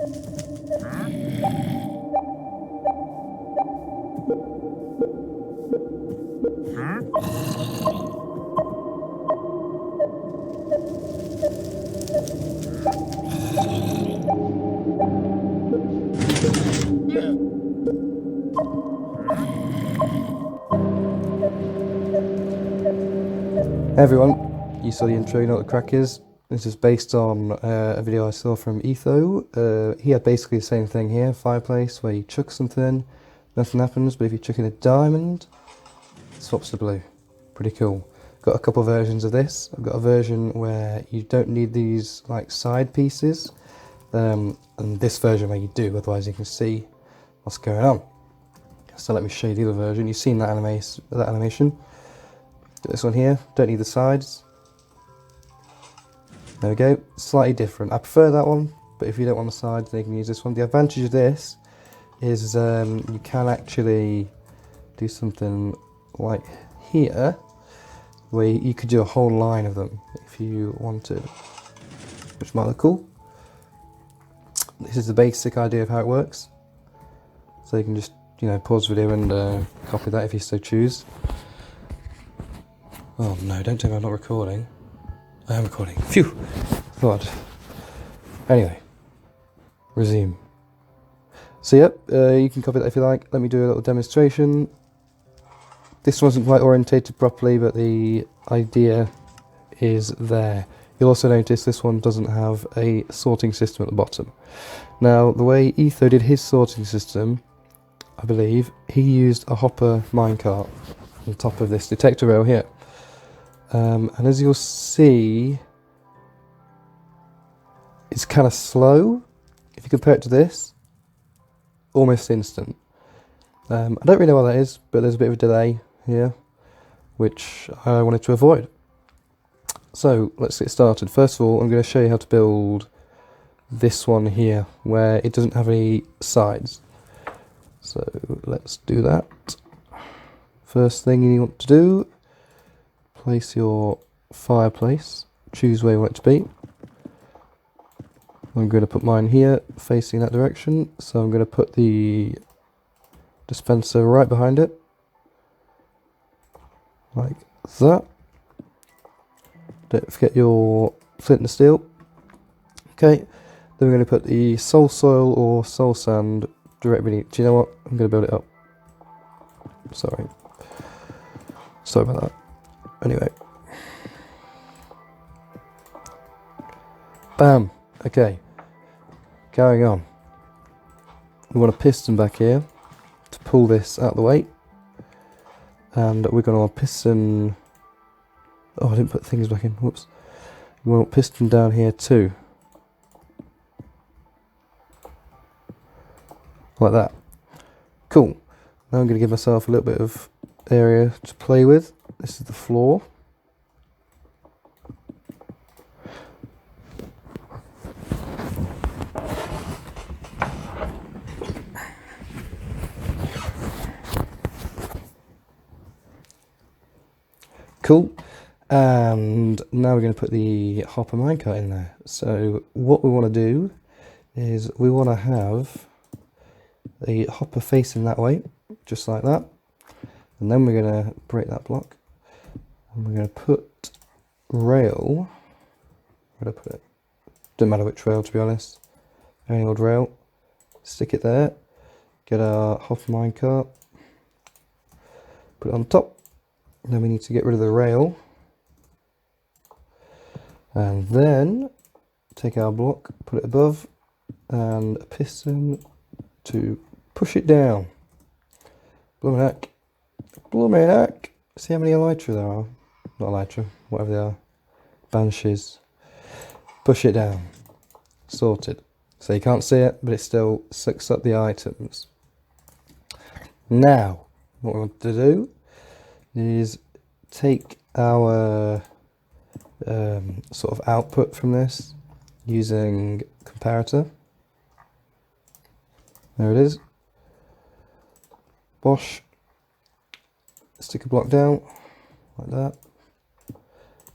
Hey everyone, you saw the intro, you know what the crack is. This is based on a video I saw from Etho. He had basically the same thing here, fireplace, where you chuck something in, nothing happens, but if you chuck in a diamond, it swaps to blue. Pretty cool. Got a couple versions of this. I've got a version where you don't need these like side pieces, and this version where you do, otherwise you can see what's going on. So let me show you the other version. You've seen that animation. This one here, don't need the sides. There we go, slightly different. I prefer that one, but if you don't want the sides, then you can use this one. The advantage of this is you can actually do something like here, where you could do a whole line of them if you wanted, which might look cool. This is the basic idea of how it works. So you can just, pause the video and copy that if you so choose. Oh no, don't tell me I'm not recording. I am recording. Phew! God. Anyway. Resume. So yep, you can copy that if you like. Let me do a little demonstration. This wasn't quite orientated properly, but the idea is there. You'll also notice this one doesn't have a sorting system at the bottom. Now, the way Etho did his sorting system, I believe, he used a hopper minecart on top of this detector rail here. And as you'll see, it's kind of slow. If you compare it to this, almost instant. I don't really know what that is, but there's a bit of a delay here, which I wanted to avoid. So let's get started. First of all, I'm going to show you how to build this one here, where it doesn't have any sides. So let's do that. First thing you want to do, place your fireplace, choose where you want it to be. I'm going to put mine here, facing that direction, so I'm going to put the dispenser right behind it, like that. Don't forget your flint and steel. Okay, then we're going to put the soul soil or soul sand directly beneath. Do you know what? I'm going to build it up. Sorry about that. Anyway. Bam! Okay. Carrying on. We want a piston back here to pull this out of the way. And we're going to want a piston... Oh, I didn't put things back in. Whoops. We want a piston down here too. Like that. Cool. Now I'm going to give myself a little bit of area to play with. This is the floor. Cool. And now we're going to put the hopper minecart in there. So what we want to do is we want to have the hopper facing that way, just like that. And then we're going to break that block. And we're going to put rail, where do I put it? Doesn't matter which rail, to be honest. Any old rail. Stick it there. Get our hopper minecart. Put it on top. Then we need to get rid of the rail. And then take our block, put it above, and a piston to push it down. Blooming heck. Blooming heck. See how many elytra there are? Not elytra, whatever they are. Banshees. Push it down. Sorted. So you can't see it, but it still sucks up the items. Now, what we want to do is take our sort of output from this using comparator. There it is. Bosh. Stick a block down like that.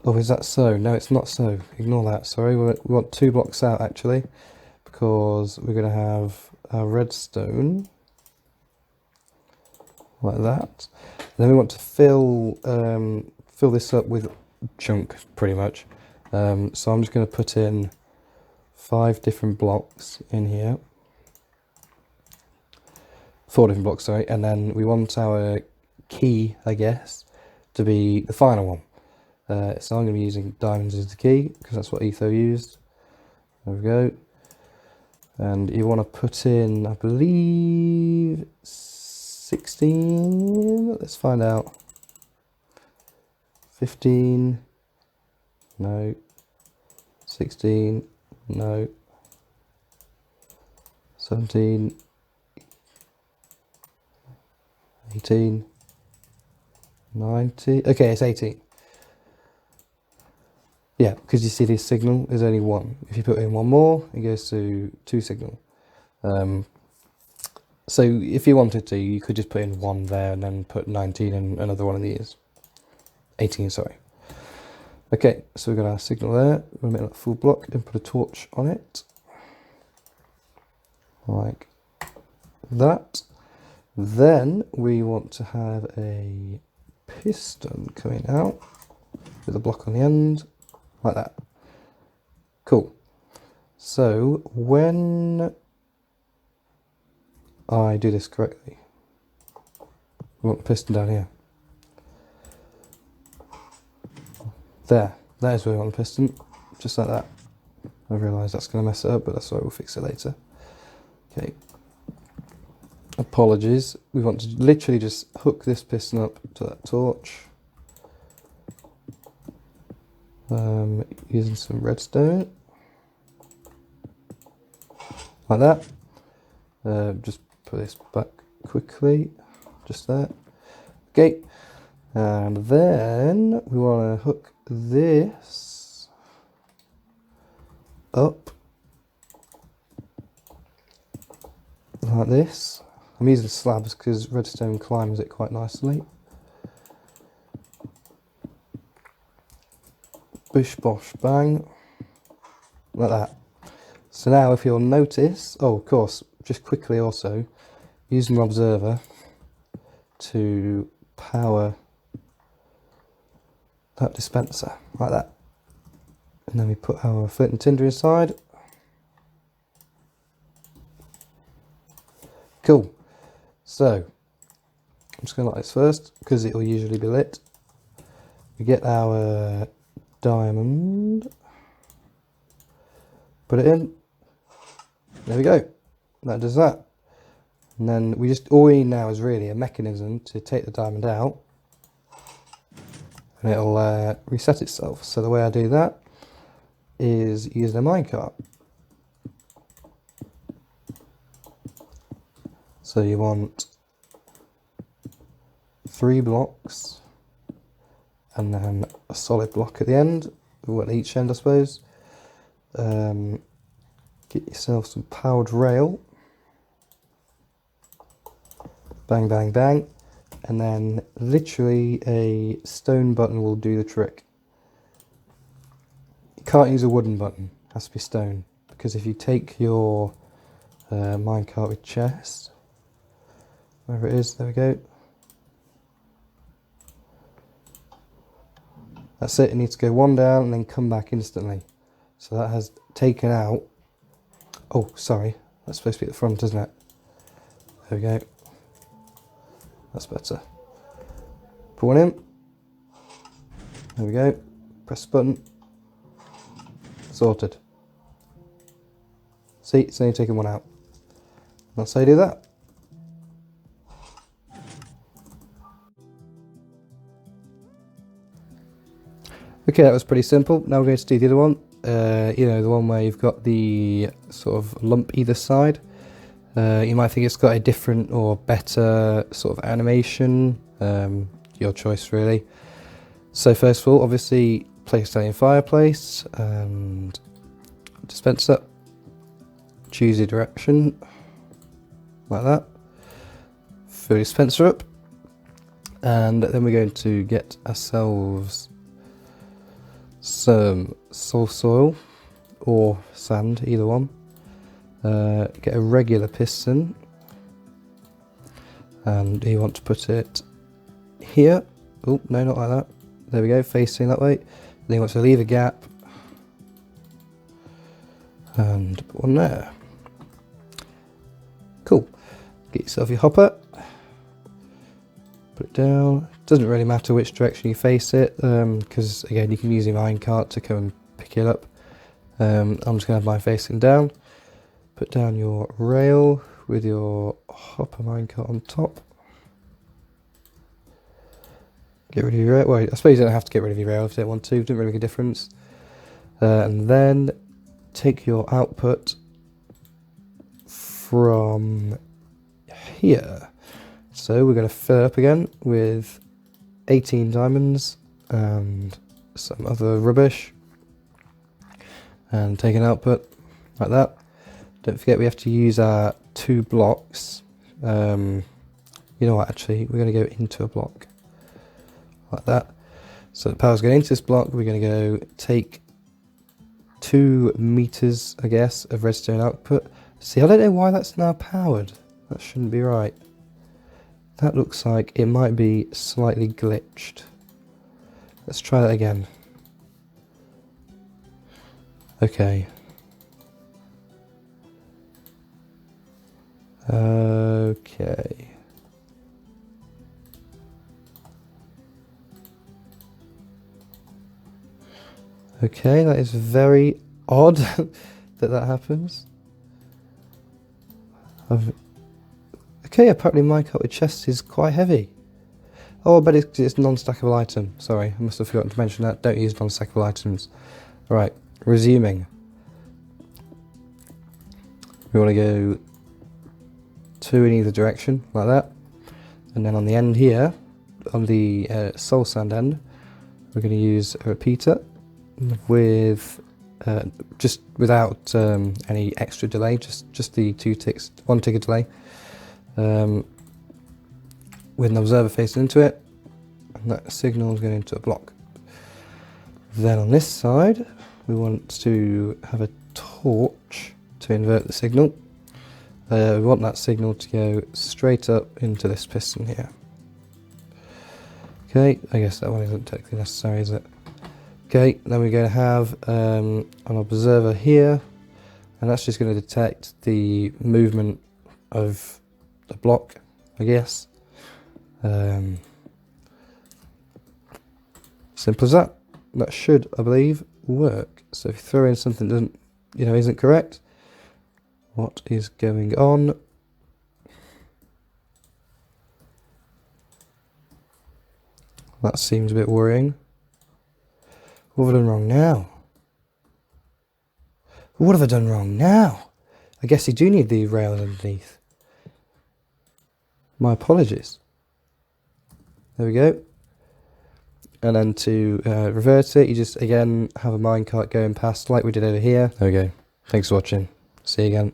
Oh, is that so? No, it's not so. Ignore that. Sorry, we want 2 blocks out actually, because we're going to have our redstone like that. And then we want to fill this up with junk, pretty much. So I'm just going to put in 5 different blocks in here. 4 different blocks, sorry. And then we want our key, I guess, to be the final one. So I'm going to be using diamonds as the key, because that's what etho used. There we go. And you want to put in, I believe, 16. Let's find out. 15. No. 16. No. 17. 18. 90. Okay, it's 18. Yeah, because you see this signal is only 1. If you put in 1 more, it goes to 2 signal. So if you wanted to, you could just put in 1 there and then put 19 in another one of these. 18, sorry. Okay, so we've got our signal there. We're going to make that full block and put a torch on it. Like that. Then we want to have a piston coming out with a block on the end. Like that. Cool. So when I do this correctly, we want the piston down here. There. That is where we want the piston. Just like that. I realise that's going to mess it up, but that's why we'll fix it later. Okay. Apologies. We want to literally just hook this piston up to that torch. Using some redstone, like that. Just put this back quickly, just there. Okay, and then we want to hook this up like this. I'm using slabs because redstone climbs it quite nicely. Bish bosh bang, like that. So now if you'll notice, oh of course, just quickly also, using the observer to power that dispenser, like that. And then we put our flint and tinder inside. Cool. So, I'm just going to light this first, because it will usually be lit. We get our diamond, put it in, there we go, that does that. And then we just, all we need now is really a mechanism to take the diamond out, and it'll reset itself. So the way I do that is using a minecart. So you want 3 blocks, and then a solid block at the end, or at each end I suppose. Get yourself some powered rail. Bang, bang, bang. And then literally a stone button will do the trick. You can't use a wooden button, it has to be stone. Because if you take your minecart with chest, wherever it is, there we go. That's it, it needs to go 1 down and then come back instantly. So that has taken out, oh sorry, that's supposed to be at the front, isn't it? There we go. That's better. Put one in. There we go. Press the button. Sorted. See, it's only taken 1 out. That's how you do that. Okay, that was pretty simple. Now we're going to do the other one. You know, the one where you've got the sort of lump either side. You might think it's got a different or better sort of animation. Your choice, really. So first of all, obviously, place down your fireplace and dispenser. Choose your direction, like that. Fill your dispenser up. And then we're going to get ourselves some soul soil or sand, either one. Get a regular piston, and you want to put it here. Oh, no, not like that. There we go, facing that way. Then you want to leave a gap, and put one there. Cool. Get yourself your hopper. Put it down. Doesn't really matter which direction you face it, because again, you can use your minecart to come and pick it up. I'm just going to have mine facing down. Put down your rail with your hopper minecart on top. Get rid of your rail. Well, I suppose you don't have to get rid of your rail if you don't want to. It doesn't really make a difference. And then take your output from here. So we're going to fill it up again with 18 diamonds and some other rubbish. And take an output like that. Don't forget we have to use our 2 blocks. You know what, actually, we're going to go into a block. Like that. So the power's going into this block. We're going to go take 2 meters, I guess, of redstone output. See, I don't know why that's now powered. That shouldn't be right. That looks like it might be slightly glitched. Let's try that again. Okay. Okay. Okay, that is very odd that happens. Okay, apparently my cut with chest is quite heavy. Oh, but it's non-stackable item. Sorry, I must have forgotten to mention that. Don't use non-stackable items. Right, resuming. We want to go 2 in either direction, like that. And then on the end here, on the soul sand end, we're going to use a repeater with just without any extra delay, just the 2 ticks, 1 tick of delay, with an observer facing into it, and that signal is going into a block. Then on this side, we want to have a torch to invert the signal. We want that signal to go straight up into this piston here. Okay, I guess that one isn't technically necessary, is it? Okay, then we're going to have an observer here, and that's just going to detect the movement of the block, I guess. Simple as that. That should, I believe, work. So if you throw in something that isn't correct, what is going on? That seems a bit worrying. What have I done wrong now? What have I done wrong now? I guess you do need the rails underneath. My apologies. There we go. And then to revert it, you just, again, have a minecart going past like we did over here. There we go. Thanks for watching. See you again.